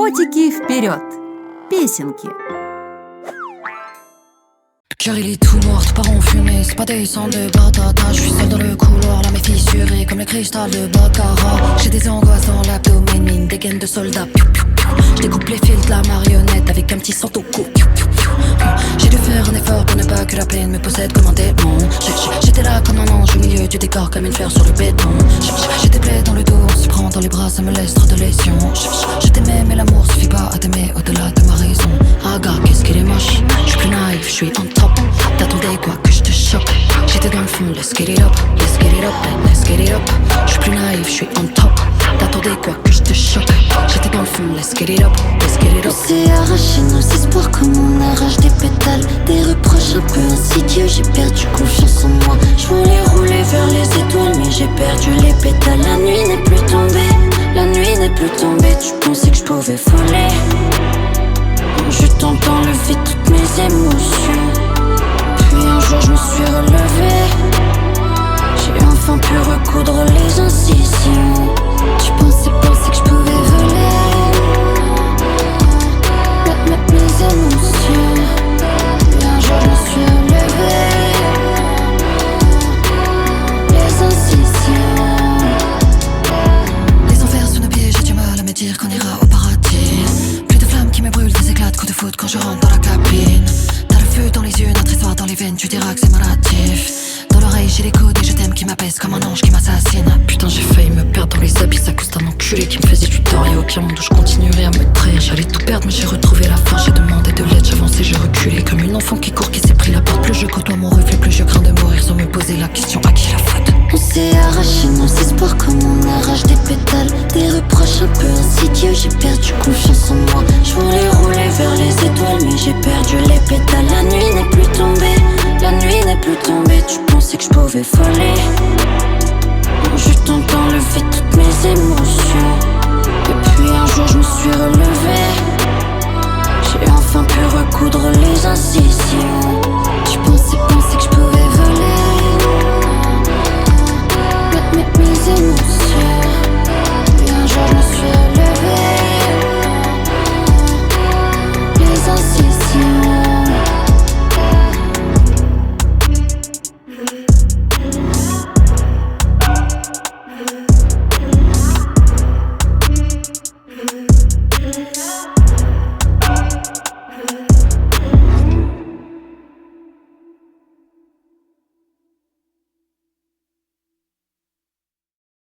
Котики вперед! Песенки. Car il est tout noir, tout part en fumée, c'est pas des sangs de batata. Je suis seul dans le couloir, la main fissurée comme le cristal de Baccarat. J'ai des angoisses dans l'abdomen, mine des gaines de soldats. Je découpe les fils de la marionnette avec un petit sang au cou. J'ai dû faire un effort pour ne pas que la peine me possède comme un démon. J'étais là comme un ange au milieu du décor comme une fleur sur le béton. J'ai des plaies dans le dos, on se prend dans les bras, ça me laisse trop de lésions. Je t'aimais mais l'amour suffit pas à t'aimer au-delà de ma raison. Aga, qu'est-ce qu'il est moche, je suis plus naïf, je suis on top. T'attendais quoi que je te choque. J'étais dans le fond, let's get it up, let's get it up, let's get it up. Je suis plus naïf, je suis on top. T'attendais quoi que je te choque. J'étais dans le fond, let's get it up, let's get it up. On s'est arraché nos espoirs comme on arrache des pétales. Des reproches un peu insidieux, j'ai perdu confiance en moi. Je voulais rouler vers les étoiles mais j'ai perdu les pétales. La nuit n'est plus tombée, la nuit n'est plus tombée. Tu pensais que je pouvais voler. Je t'entends lever toutes mes émotions. Puis un jour je me suis relevée. J'ai enfin pu recoudre les incisions. Tu pensais que je pouvais voler. Mes émotions. Puis un jour je me suis relevée. Les incisions. Les enfers sous nos pieds, j'ai du mal à me dire qu'on ira au paradis. Plus de flammes qui me brûlent, des éclats de coups de foot quand je rentre dans la cabine. T'as le feu dans les yeux, notre histoire dans les veines, tu diras que c'est maladif. Dans l'oreille j'ai les codes et je t'aime qui m'apaise comme un ange qui m'assassine. Putain j'ai failli me perdre dans les abysses à cause d'un enculé qui me faisait du tort. Et aucun monde où je continuerais à me trahir. J'allais tout perdre mais j'ai retrouvé la force. J'ai demandé de l'aide, j'avançais, j'ai reculé comme une enfant qui court, qui s'est pris la porte. Plus je côtoie mon reflet, plus je crains de mourir sans me poser la question à qui la faute. On s'est arraché nos espoirs comme on arrache des pétales. Des reproches un peu insidieux, j'ai perdu confiance en moi. Je voulais rouler vers les étoiles mais j'ai perdu les pétales. La nuit n'est plus tombée, la nuit n'est plus tombée. Tu pensais que je pouvais voler.